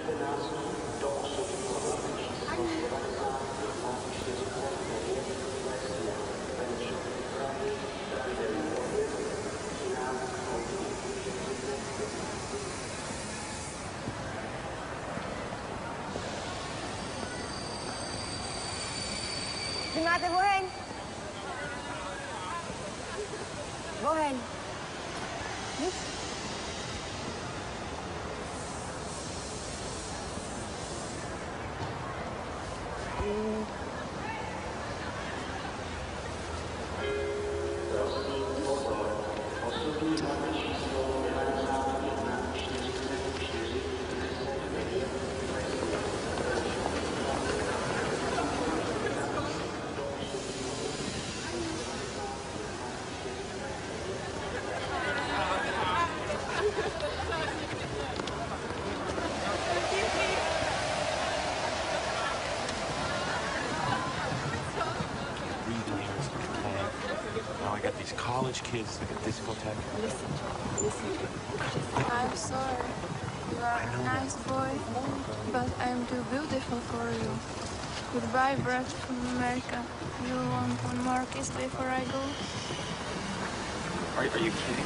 Di máte oheň? Oheň. Nic? Now I got these college kids like a discotheque. Listen. I'm sorry. You are a nice boy, but I'm too beautiful for you. Goodbye, Brad from America. You want one more kiss before I go? Are you kidding?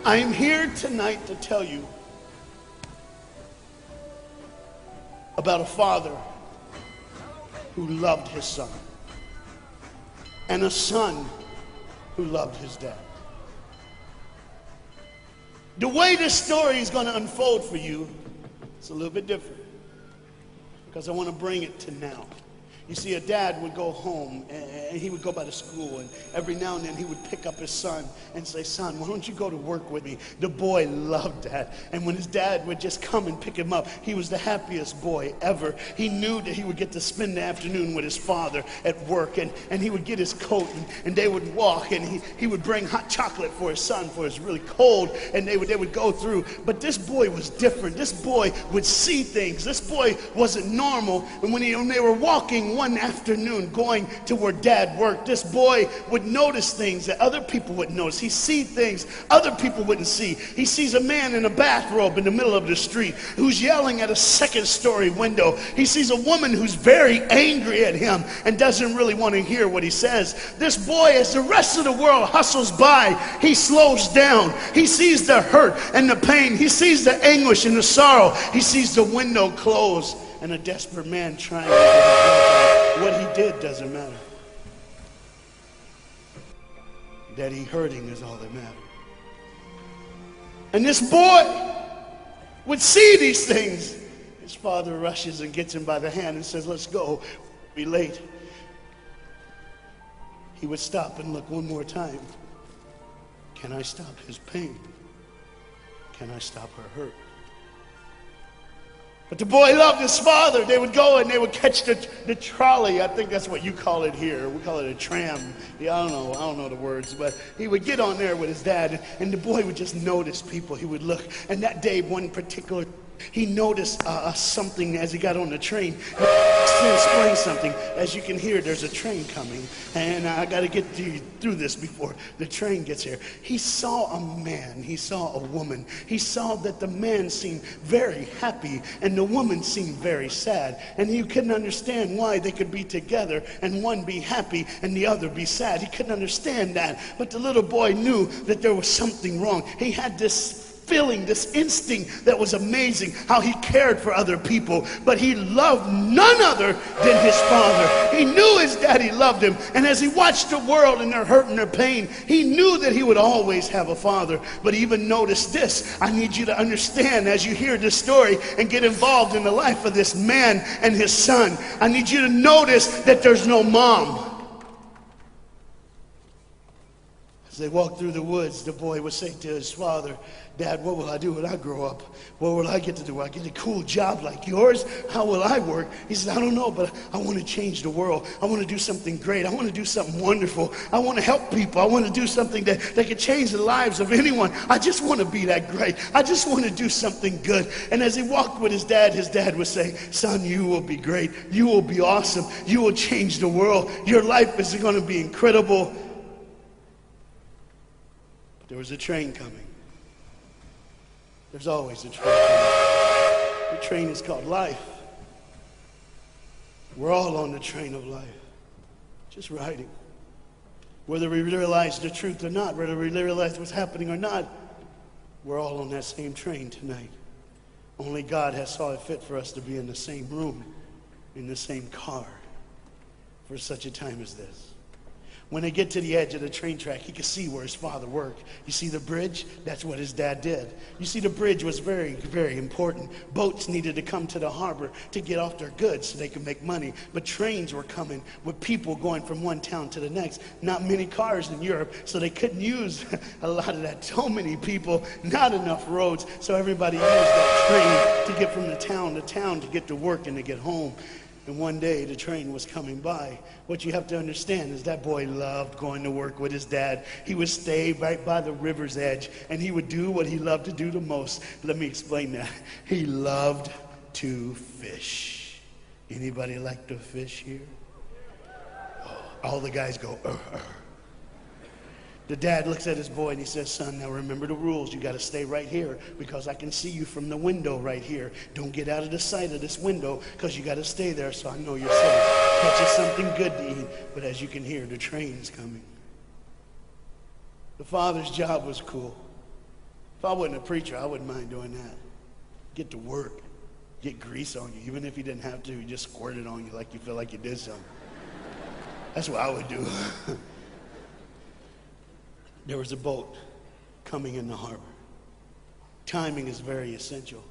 I'm here tonight to tell you about a father who loved his son and a son who loved his dad. The way this story is going to unfold for you is a little bit different because I want to bring it to now. You see, a dad would go home and he would go by the school, and every now and then he would pick up his son and say, "Son, why don't you go to work with me?" The boy loved that. And when his dad would just come and pick him up, he was the happiest boy ever. He knew that he would get to spend the afternoon with his father at work, and he would get his coat and they would walk, and he would bring hot chocolate for his son for it's really cold, and they would go through. But this boy was different. This boy would see things. This boy wasn't normal. And when they were walking one afternoon going to where dad worked, this boy would notice things that other people wouldn't notice. He see things other people wouldn't see. He sees a man in a bathrobe in the middle of the street who's yelling at a second-story window. He sees a woman who's very angry at him and doesn't really want to hear what he says. This boy, as the rest of the world hustles by, he slows down. He sees the hurt and the pain. He sees the anguish and the sorrow. He sees the window close and a desperate man trying to get his what he did doesn't matter. That he hurting is all that matters. And this boy would see these things. His father rushes and gets him by the hand and says, "Let's go, we'll be late." He would stop and look one more time. Can I stop his pain? Can I stop her hurt? But the boy loved his father. They would go and they would catch the trolley. I think that's what you call it here. We call it a tram. Yeah, I don't know the words, but he would get on there with his dad, and the boy would just notice people. He would look, and that day, one particular, he noticed something as he got on the train. To explain something, as you can hear, there's a train coming, and I got to get through this before the train gets here. He saw a man, he saw a woman. He saw that the man seemed very happy and the woman seemed very sad, and he couldn't understand why they could be together and one be happy and the other be sad. He couldn't understand that, but the little boy knew that there was something wrong. He had this feeling, this instinct that was amazing, how he cared for other people. But he loved none other than his father. He knew his daddy loved him. And as he watched the world and their hurt and their pain, he knew that he would always have a father. But even notice this. I need you to understand as you hear this story and get involved in the life of this man and his son. I need you to notice that there's no mom. As they walked through the woods, the boy would say to his father, Dad, what will I do when I grow up? What will I get to do? Will I get a cool job like yours? How will I work? He said, I don't know, but I want to change the world. I want to do something great. I want to do something wonderful. I want to help people. I want to do something that can change the lives of anyone. I just want to be that great. I just want to do something good. And as he walked with his dad would say, son, you will be great. You will be awesome. You will change the world. Your life is going to be incredible. But there was a train coming. There's always a train coming. The train is called life. We're all on the train of life, just riding. Whether we realize the truth or not, whether we realize what's happening or not, we're all on that same train tonight. Only God has saw it fit for us to be in the same room, in the same car, for such a time as this. When they get to the edge of the train track, he could see where his father worked. You see the bridge? That's what his dad did. You see, the bridge was very, very important. Boats needed to come to the harbor to get off their goods so they could make money. But trains were coming with people going from one town to the next. Not many cars in Europe, so they couldn't use a lot of that. So many people, not enough roads, so everybody used that train to get from the town to town to get to work and to get home. And one day the train was coming by. What you have to understand is that boy loved going to work with his dad. He would stay right by the river's edge and he would do what he loved to do the most. Let me explain that. He loved to fish. Anybody like to fish here? Oh, all the guys go, The dad looks at his boy and he says, son, now remember the rules. You got to stay right here because I can see you from the window right here. Don't get out of the sight of this window because you got to stay there so I know you're safe. Catch you something good to eat. But as you can hear, the train's coming. The father's job was cool. If I wasn't a preacher, I wouldn't mind doing that. Get to work. Get grease on you. Even if you didn't have to, you just squirt it on you like you feel like you did something. That's what I would do. There was a boat coming in the harbor. Timing is very essential.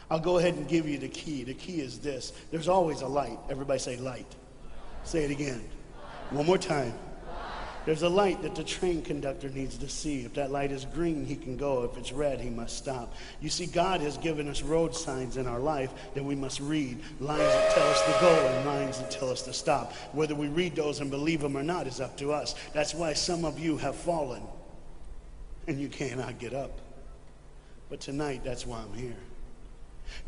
I'll go ahead and give you the key. The key is this. There's always a light. Everybody say light. Say it again. One more time. There's a light that the train conductor needs to see. If that light is green, he can go. If it's red, he must stop. You see, God has given us road signs in our life that we must read. Lines that tell us to go and lines that tell us to stop. Whether we read those and believe them or not is up to us. That's why some of you have fallen and you cannot get up. But tonight, that's why I'm here.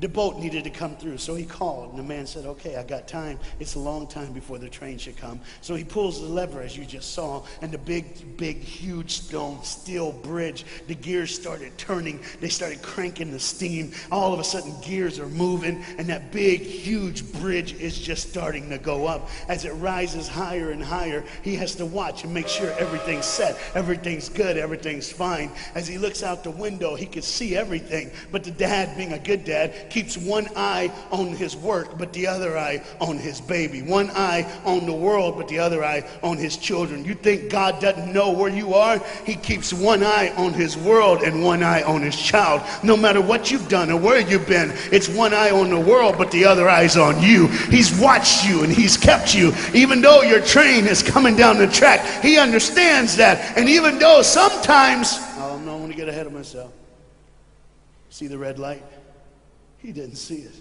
The boat needed to come through, so he called, and the man said, okay, I got time. It's a long time before the train should come. So he pulls the lever, as you just saw, and the big, huge steel bridge, the gears started turning. They started cranking the steam. All of a sudden, gears are moving, and that big, huge bridge is just starting to go up. As it rises higher and higher, he has to watch and make sure everything's set, everything's good, everything's fine. As he looks out the window, he could see everything, but the dad, being a good dad, keeps one eye on his work, but the other eye on his baby. One eye on the world, but the other eye on his children. You think God doesn't know where you are? He keeps one eye on his world and one eye on his child. No matter what you've done or where you've been, it's one eye on the world, but the other eye's on you. He's watched you and he's kept you. Even though your train is coming down the track, he understands that. And even though sometimes, oh, no, I want to get ahead of myself. See the red light? He didn't see it.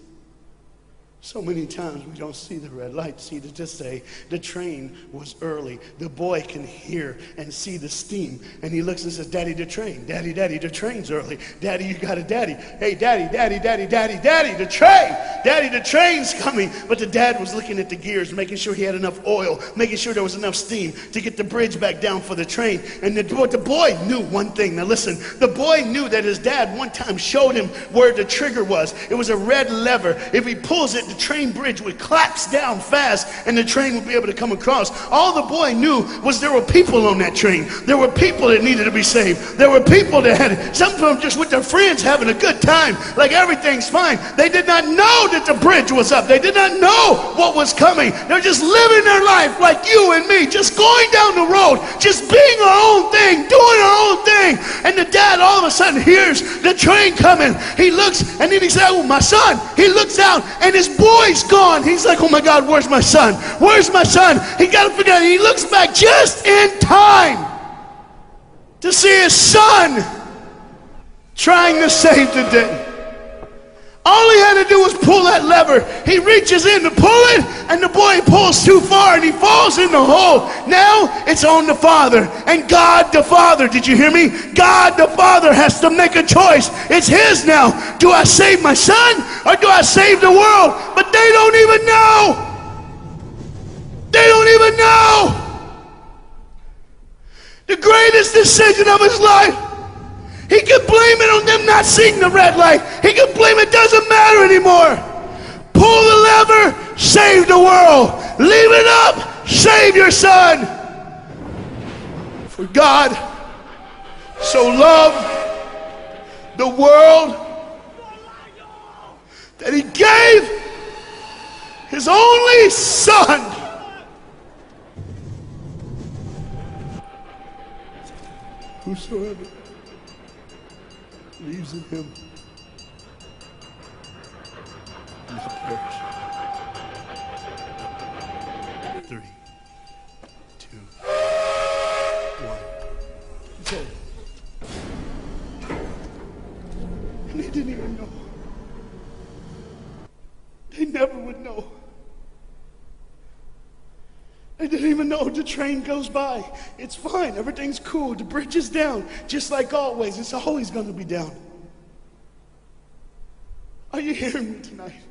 So many times we don't see the red light. See, to just say the train was early. The boy can hear and see the steam. And he looks and says, Daddy, the train. Daddy, the train's early. Daddy, you got a daddy. Hey, Daddy, the train. Daddy, the train's coming. But the dad was looking at the gears, making sure he had enough oil, making sure there was enough steam to get the bridge back down for the train. And the boy knew one thing. Now listen, the boy knew that his dad one time showed him where the trigger was. It was a red lever. If he pulls it, the train bridge would collapse down fast and the train would be able to come across. All the boy knew was there were people on that train. There were people that needed to be saved. There were people that had, some of them just with their friends having a good time, like everything's fine. They did not know that the bridge was up. They did not know what was coming. They're just living their life like you and me, just going down the road, just being our own thing, doing our own thing. And the dad all of a sudden hears the train coming. He looks and then he said, oh, my son. He looks out and his boy's gone. He's like, oh my God, where's my son? Where's my son? He got to figure out. He looks back just in time to see his son trying to save the day. All he had to do was pull that lever. He reaches in to pull it, and the boy pulls too far, and he falls in the hole. Now it's on the father. And God the Father, did you hear me? God the Father has to make a choice. It's his now. Do I save my son, or do I save the world? But they don't even know. They don't even know. The greatest decision of his life. He could blame it on them not seeing the red light. He could blame it doesn't matter anymore. Pull the lever, save the world. Leave it up, save your son. For God so loved the world that he gave his only son. Whosoever believes in him will not perish. 3, 2, 1. So, and they didn't even know. They never would know. They didn't even know. The train goes by. It's fine. Everything's cool. The bridge is down. Just like always. It's always going to be down. Are you hearing me tonight?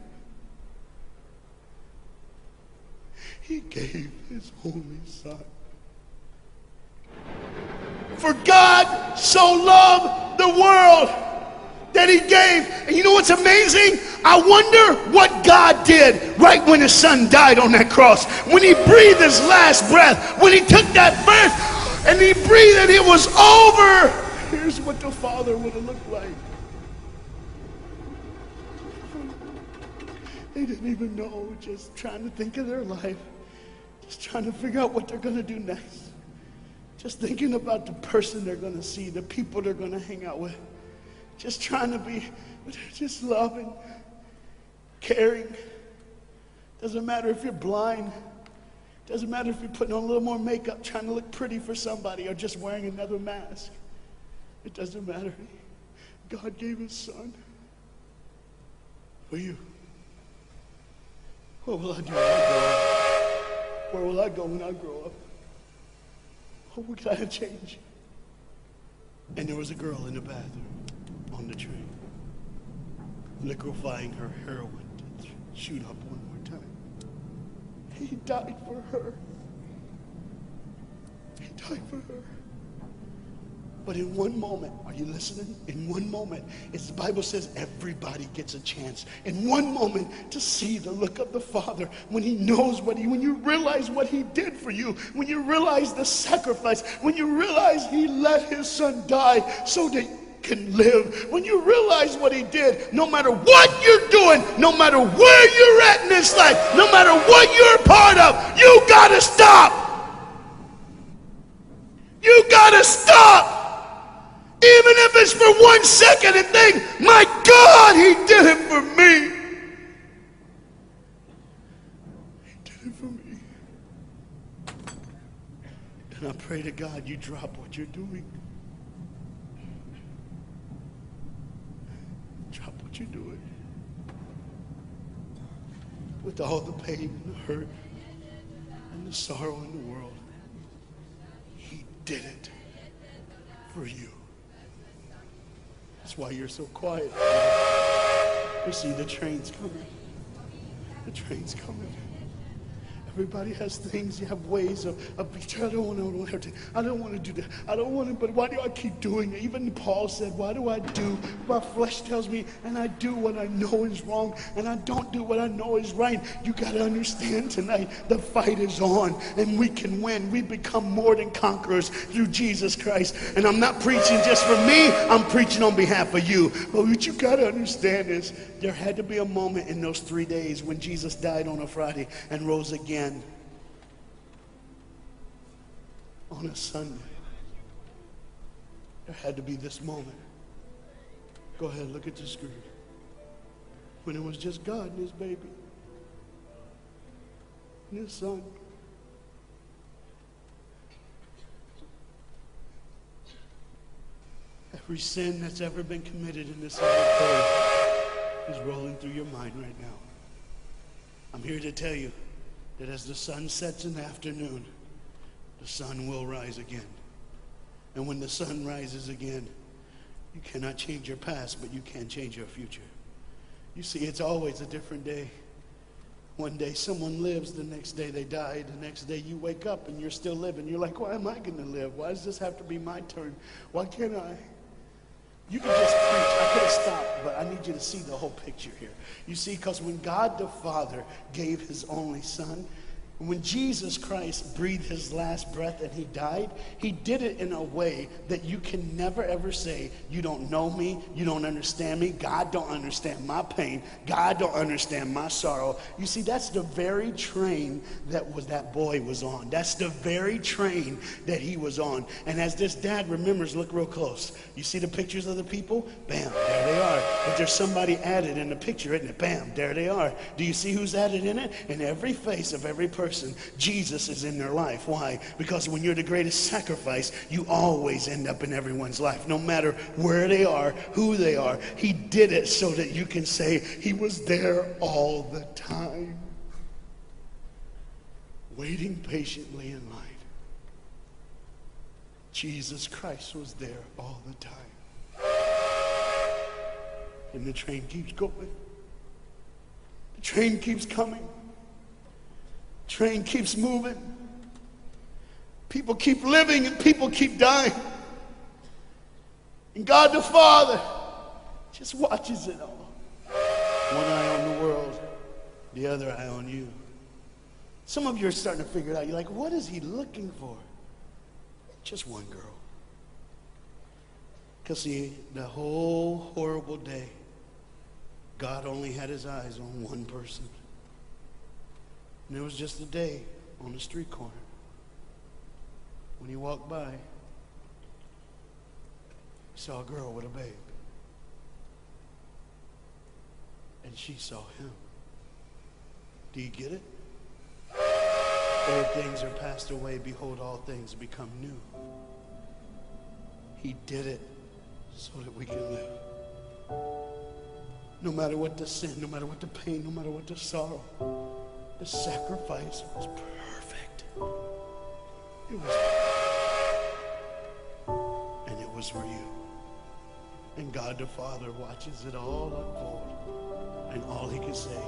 He gave his only son. For God so loved the world that he gave. And you know what's amazing? I wonder what God did right when his son died on that cross. When he breathed his last breath. When he took that breath and he breathed and it was over. Here's what the Father would have looked like. They didn't even know, just trying to think of their life. Just trying to figure out what they're going to do next. Just thinking about the person they're going to see, the people they're going to hang out with. Just trying to be, just loving, caring. Doesn't matter if you're blind. Doesn't matter if you're putting on a little more makeup, trying to look pretty for somebody, or just wearing another mask. It doesn't matter. God gave his son for you. What will I do when I grow up? Where will I go when I grow up? What can I change? And there was a girl in the bathroom on the train, liquefying her heroin to shoot up one more time. He died for her. He died for her. But in one moment, are you listening? In one moment, as the Bible says, everybody gets a chance. In one moment to see the look of the Father when he knows when you realize what he did for you, when you realize the sacrifice, when you realize he let his son die so that you can live, when you realize what he did, no matter what you're doing, no matter where you're at in this life, no matter what you're a part of, you gotta stop. You gotta stop. Even if it's for 1 second, and think, my God, he did it for me. He did it for me. And I pray to God you drop what you're doing. Drop what you're doing. With all the pain and the hurt and the sorrow in the world, he did it for you. That's why you're so quiet. You see, the train's coming. The train's coming. Everybody has things, you have ways of I don't want to do that. I don't want to, but why do I keep doing it? Even Paul said, why do I do? My flesh tells me, and I do what I know is wrong, and I don't do what I know is right. You got to understand tonight, the fight is on, and we can win. We become more than conquerors through Jesus Christ. And I'm not preaching just for me, I'm preaching on behalf of you. But what you got to understand is, there had to be a moment in those 3 days when Jesus died on a Friday and rose again on a Sunday. There had to be this moment. Go ahead, look at the screen. When it was just God and his baby and his son. Every sin that's ever been committed in this earth is rolling through your mind right now. I'm here to tell you that as the sun sets in the afternoon, the sun will rise again. And when the sun rises again, you cannot change your past, but you can change your future. You see, it's always a different day. One day someone lives, the next day they die, the next day you wake up and you're still living. You're like, why am I going to live? Why does this have to be my turn? Why can't I? You can just preach. I could have stopped, but I need you to see the whole picture here. You see, because when God the Father gave his only son, when Jesus Christ breathed his last breath and he died, he did it in a way that you can never ever say, you don't know me, you don't understand me, God don't understand my pain, God don't understand my sorrow. You see, that's the very train that boy was on. That's the very train that he was on. And as this dad remembers, look real close. You see the pictures of the people? Bam, there they are. But there's somebody added in the picture, isn't it? Bam, there they are. Do you see who's added in it? In every face of every person, Jesus is in their life. Why? Because when you're the greatest sacrifice, you always end up in everyone's life. No matter where they are, who they are, he did it so that you can say he was there all the time, waiting patiently in line. Jesus Christ was there all the time. And the train keeps going. The train keeps coming. Train keeps moving. People keep living and people keep dying. And God the Father just watches it all. One eye on the world, the other eye on you. Some of you are starting to figure it out. You're like, what is he looking for? Just one girl. Because see, the whole horrible day, God only had his eyes on one person. And it was just a day on the street corner. When he walked by, he saw a girl with a babe. And she saw him. Do you get it? Old things are passed away. Behold, all things become new. He did it so that we can live. No matter what the sin, no matter what the pain, no matter what the sorrow, the sacrifice was perfect. It was perfect. And it was for you. And God the Father watches it all unfold. And all he can say